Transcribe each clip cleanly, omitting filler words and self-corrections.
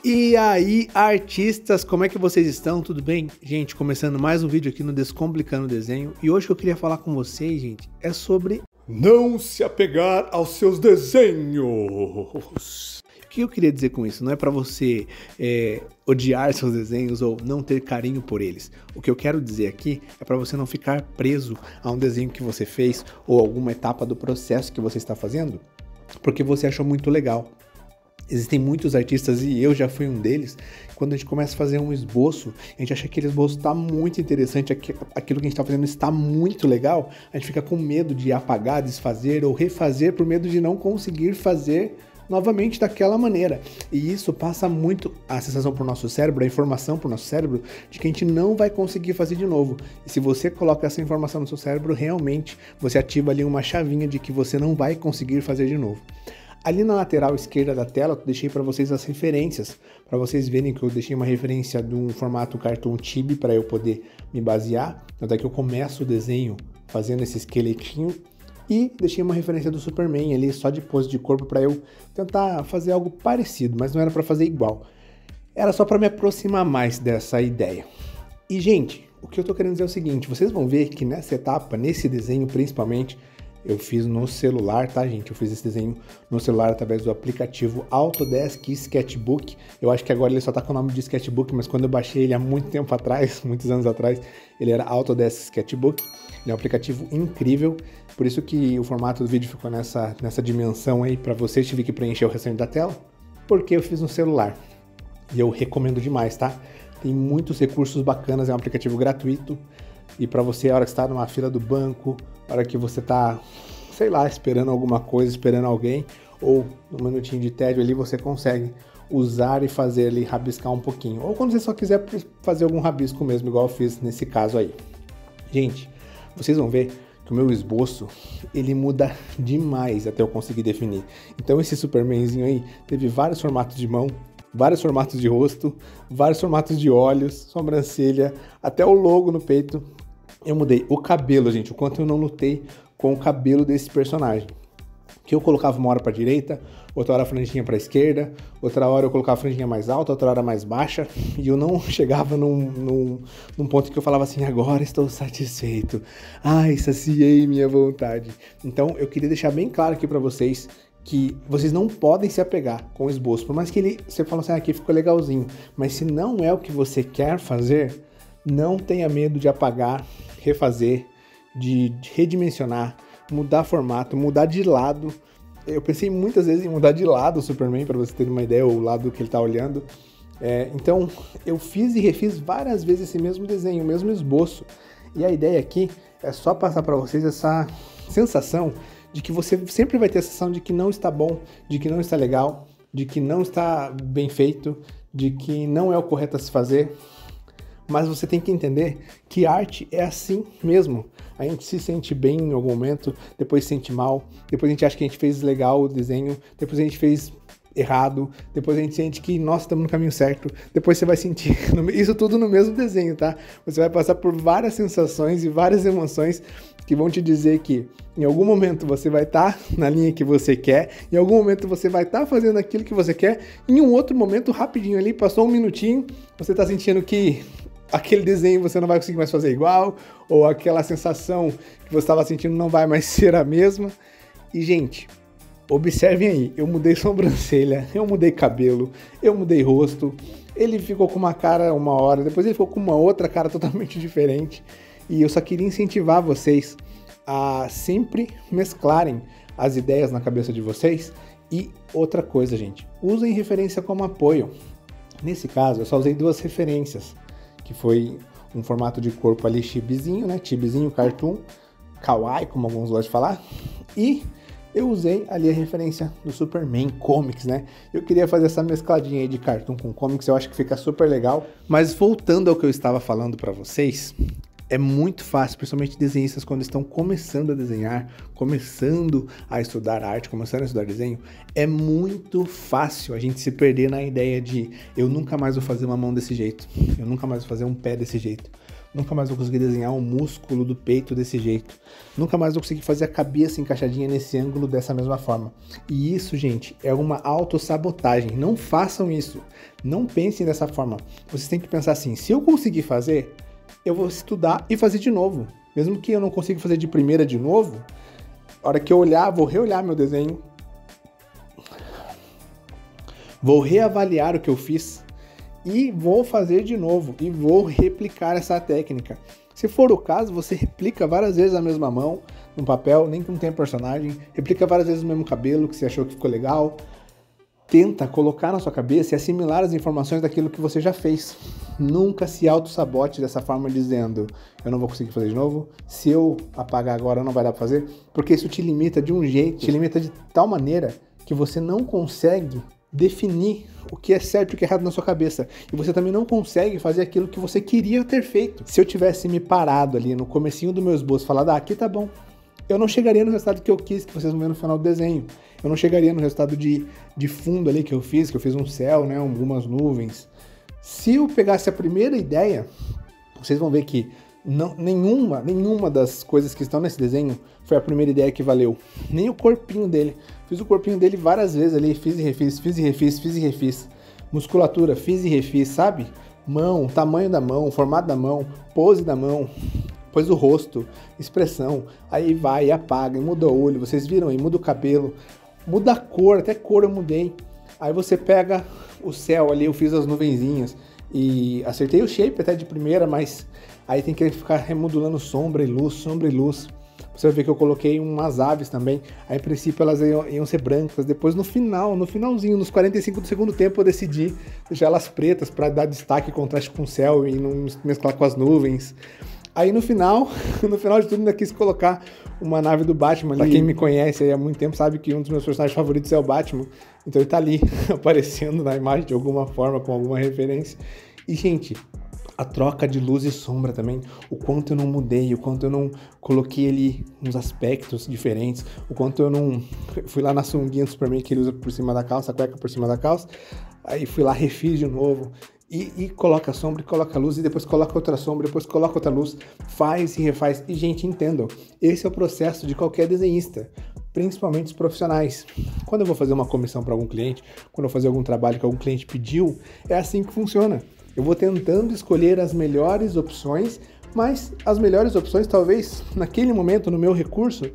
E aí, artistas, como é que vocês estão? Tudo bem? Gente, começando mais um vídeo aqui no Descomplicando o Desenho. E hoje o que eu queria falar com vocês, gente, é sobre não se apegar aos seus desenhos. O que eu queria dizer com isso? Não é pra você odiar seus desenhos ou não ter carinho por eles. O que eu quero dizer aqui é pra você não ficar preso a um desenho que você fez ou alguma etapa do processo que você está fazendo, porque você achou muito legal. Existem muitos artistas, e eu já fui um deles, quando a gente começa a fazer um esboço, a gente acha que aquele esboço está muito interessante, aquilo que a gente está fazendo está muito legal, a gente fica com medo de apagar, desfazer ou refazer por medo de não conseguir fazer novamente daquela maneira. E isso passa muito a sensação para o nosso cérebro, a informação para o nosso cérebro, de que a gente não vai conseguir fazer de novo. E se você coloca essa informação no seu cérebro, realmente você ativa ali uma chavinha de que você não vai conseguir fazer de novo. Ali na lateral esquerda da tela, eu deixei para vocês as referências, para vocês verem que eu deixei uma referência de um formato Cartoon Chibi para eu poder me basear. Então daqui eu começo o desenho fazendo esse esqueletinho e deixei uma referência do Superman ali só de pose de corpo para eu tentar fazer algo parecido, mas não era para fazer igual. Era só para me aproximar mais dessa ideia. E gente, o que eu tô querendo dizer é o seguinte, vocês vão ver que nessa etapa, nesse desenho principalmente, eu fiz no celular, tá, gente? Eu fiz esse desenho no celular através do aplicativo Autodesk Sketchbook. Eu acho que agora ele só tá com o nome de Sketchbook, mas quando eu baixei ele há muito tempo atrás, muitos anos atrás, ele era Autodesk Sketchbook. Ele é um aplicativo incrível, por isso que o formato do vídeo ficou nessa dimensão aí para vocês. Tive que preencher o restante da tela, porque eu fiz no celular. E eu recomendo demais, tá? Tem muitos recursos bacanas, é um aplicativo gratuito. E para você, a hora que você está numa fila do banco, a hora que você está, sei lá, esperando alguma coisa, esperando alguém, ou num minutinho de tédio ali, você consegue usar e fazer ali, rabiscar um pouquinho. Ou quando você só quiser fazer algum rabisco mesmo, igual eu fiz nesse caso aí. Gente, vocês vão ver que o meu esboço, ele muda demais até eu conseguir definir. Então esse Supermanzinho aí teve vários formatos de mão, vários formatos de rosto, vários formatos de olhos, sobrancelha, até o logo no peito. Eu mudei o cabelo, gente, o quanto eu não lutei com o cabelo desse personagem. Que eu colocava uma hora para direita, outra hora a franjinha para esquerda, outra hora eu colocava a franjinha mais alta, outra hora mais baixa, e eu não chegava num ponto que eu falava assim, agora estou satisfeito, ai, saciei minha vontade. Então eu queria deixar bem claro aqui para vocês que vocês não podem se apegar com o esboço, por mais que você fale assim, aqui ficou legalzinho, mas se não é o que você quer fazer, não tenha medo de apagar, refazer, de redimensionar, mudar formato, mudar de lado. Eu pensei muitas vezes em mudar de lado o Superman, para você ter uma ideia, o lado que ele está olhando. Então, eu fiz e refiz várias vezes esse mesmo desenho, o mesmo esboço. E a ideia aqui é só passar para vocês essa sensação de que você sempre vai ter a sensação de que não está bom, de que não está legal, de que não está bem feito, de que não é o correto a se fazer. Mas você tem que entender que arte é assim mesmo. A gente se sente bem em algum momento, depois se sente mal, depois a gente acha que a gente fez legal o desenho, depois a gente fez errado, depois a gente sente que, nossa, estamos no caminho certo, depois você vai sentir isso tudo no mesmo desenho, tá? Você vai passar por várias sensações e várias emoções que vão te dizer que em algum momento você vai estar na linha que você quer, em algum momento você vai estar fazendo aquilo que você quer, em um outro momento, rapidinho ali, passou um minutinho, você está sentindo que aquele desenho você não vai conseguir mais fazer igual, ou aquela sensação que você estava sentindo não vai mais ser a mesma. E, gente, observem aí, eu mudei sobrancelha, eu mudei cabelo, eu mudei rosto, ele ficou com uma cara uma hora, depois ele ficou com uma outra cara totalmente diferente. E eu só queria incentivar vocês a sempre mesclarem as ideias na cabeça de vocês. E outra coisa, gente, usem referência como apoio. Nesse caso, eu só usei duas referências, que foi um formato de corpo ali chibizinho, né? Chibizinho, cartoon, kawaii, como alguns gostam de falar. E eu usei ali a referência do Superman Comics, né? Eu queria fazer essa mescladinha aí de cartoon com comics, eu acho que fica super legal. Mas voltando ao que eu estava falando para vocês, é muito fácil, principalmente desenhistas quando estão começando a desenhar, começando a estudar arte, começando a estudar desenho, é muito fácil a gente se perder na ideia de eu nunca mais vou fazer uma mão desse jeito, eu nunca mais vou fazer um pé desse jeito. Nunca mais vou conseguir desenhar um músculo do peito desse jeito. Nunca mais vou conseguir fazer a cabeça encaixadinha nesse ângulo dessa mesma forma. E isso, gente, é uma autossabotagem. Não façam isso. Não pensem dessa forma. Vocês têm que pensar assim, se eu conseguir fazer, eu vou estudar e fazer de novo. Mesmo que eu não consiga fazer de primeira de novo, a hora que eu olhar, vou reolhar meu desenho. Vou reavaliar o que eu fiz. E vou fazer de novo, e vou replicar essa técnica. Se for o caso, você replica várias vezes a mesma mão no papel, nem que não tenha personagem, replica várias vezes o mesmo cabelo que você achou que ficou legal. Tenta colocar na sua cabeça e assimilar as informações daquilo que você já fez. Nunca se auto-sabote dessa forma dizendo, eu não vou conseguir fazer de novo, se eu apagar agora não vai dar pra fazer, porque isso te limita de um jeito, te limita de tal maneira que você não consegue definir o que é certo e o que é errado na sua cabeça. E você também não consegue fazer aquilo que você queria ter feito. Se eu tivesse me parado ali no comecinho do meu esboço e falado, aqui tá bom, eu não chegaria no resultado que eu quis, que vocês vão ver no final do desenho. Eu não chegaria no resultado de fundo ali que eu fiz um céu, né, algumas nuvens. Se eu pegasse a primeira ideia, vocês vão ver que nenhuma das coisas que estão nesse desenho foi a primeira ideia que valeu. Nem o corpinho dele. Fiz o corpinho dele várias vezes ali, fiz e refiz. Musculatura, fiz e refiz, sabe? Mão, tamanho da mão, formato da mão, pose da mão, depois o rosto, expressão. Aí vai e apaga, e muda o olho, vocês viram aí, muda o cabelo, muda a cor, até cor eu mudei. Aí você pega o céu ali, eu fiz as nuvenzinhas e acertei o shape até de primeira, mas aí tem que ficar remodulando sombra e luz. Você vai ver que eu coloquei umas aves também. Aí, em princípio, elas iam ser brancas. Depois, no finalzinho, nos 45 do segundo tempo, eu decidi deixar elas pretas para dar destaque e contraste com o céu e não mesclar com as nuvens. Aí, no final de tudo, ainda quis colocar uma nave do Batman ali. Pra quem me conhece aí há muito tempo sabe que um dos meus personagens favoritos é o Batman. Então, ele tá ali, aparecendo na imagem de alguma forma, com alguma referência. E, gente, a troca de luz e sombra também, o quanto eu não mudei, o quanto eu não coloquei ali uns aspectos diferentes, o quanto eu não fui lá na sunguinha do Superman que ele usa por cima da calça, a cueca por cima da calça, aí fui lá, refiz de novo, e coloca a sombra, e coloca a luz, e depois coloca outra sombra, depois coloca outra luz, faz e refaz. E, gente, entendam, esse é o processo de qualquer desenhista, principalmente os profissionais. Quando eu vou fazer uma comissão para algum cliente, quando eu vou fazer algum trabalho que algum cliente pediu, é assim que funciona. Eu vou tentando escolher as melhores opções, mas as melhores opções, talvez, naquele momento, no meu recurso,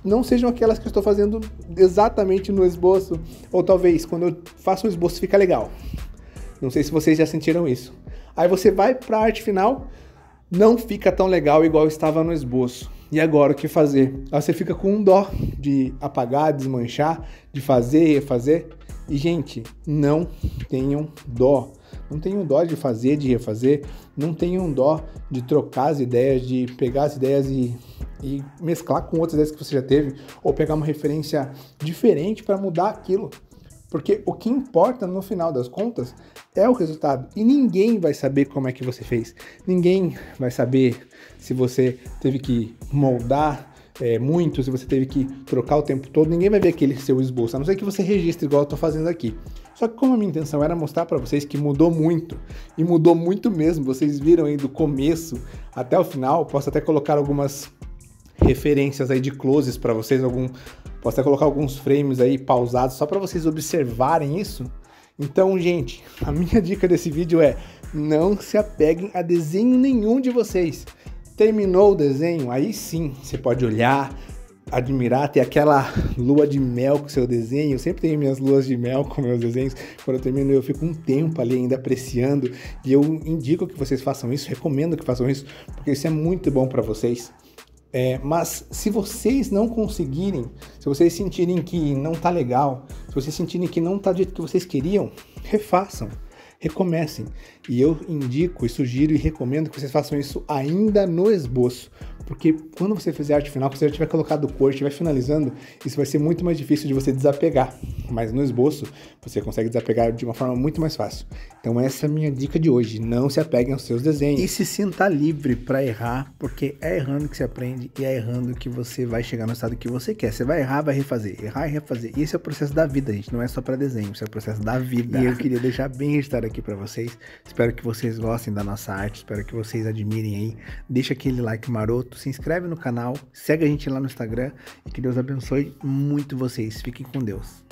não sejam aquelas que eu estou fazendo exatamente no esboço, ou talvez, quando eu faço o esboço, fica legal. Não sei se vocês já sentiram isso. Aí você vai para a arte final, não fica tão legal igual estava no esboço. E agora, o que fazer? Aí você fica com um dó de apagar, desmanchar, de fazer e refazer. E, gente, não tenham dó. Não tenham dó de fazer, de refazer. Não tenham dó de trocar as ideias, de pegar as ideias e mesclar com outras ideias que você já teve, ou pegar uma referência diferente para mudar aquilo. Porque o que importa no final das contas é o resultado. E ninguém vai saber como é que você fez. Ninguém vai saber se você teve que moldar muito, se você teve que trocar o tempo todo. Ninguém vai ver aquele seu esboço, a não ser que você registre igual eu tô fazendo aqui. Só que como a minha intenção era mostrar para vocês que mudou muito, e mudou muito mesmo, vocês viram aí do começo até o final, posso até colocar algumas referências aí de closes para vocês, posso até colocar alguns frames aí pausados só para vocês observarem isso. Então, gente, a minha dica desse vídeo é: não se apeguem a desenho nenhum de vocês. Terminou o desenho, aí sim, você pode olhar, admirar, ter aquela lua de mel com o seu desenho. Eu sempre tenho minhas luas de mel com meus desenhos. Quando eu termino, eu fico um tempo ali ainda apreciando, e eu indico que vocês façam isso, recomendo que façam isso, porque isso é muito bom para vocês. Mas se vocês não conseguirem, se vocês sentirem que não tá legal, se vocês sentirem que não tá do jeito que vocês queriam, refaçam, recomecem. E eu indico e sugiro e recomendo que vocês façam isso ainda no esboço, porque quando você fizer a arte final, quando você já tiver colocado o cor, estiver finalizando, isso vai ser muito mais difícil de você desapegar. Mas no esboço, você consegue desapegar de uma forma muito mais fácil. Então essa é a minha dica de hoje, não se apeguem aos seus desenhos. E se sinta livre para errar, porque é errando que você aprende e é errando que você vai chegar no estado que você quer. Você vai errar, vai refazer, errar e refazer. E esse é o processo da vida, gente, não é só para desenho, esse é o processo da vida. E eu queria deixar bem registrado aqui para vocês. Espero que vocês gostem da nossa arte, espero que vocês admirem aí. Deixa aquele like maroto, se inscreve no canal, segue a gente lá no Instagram e que Deus abençoe muito vocês. Fiquem com Deus.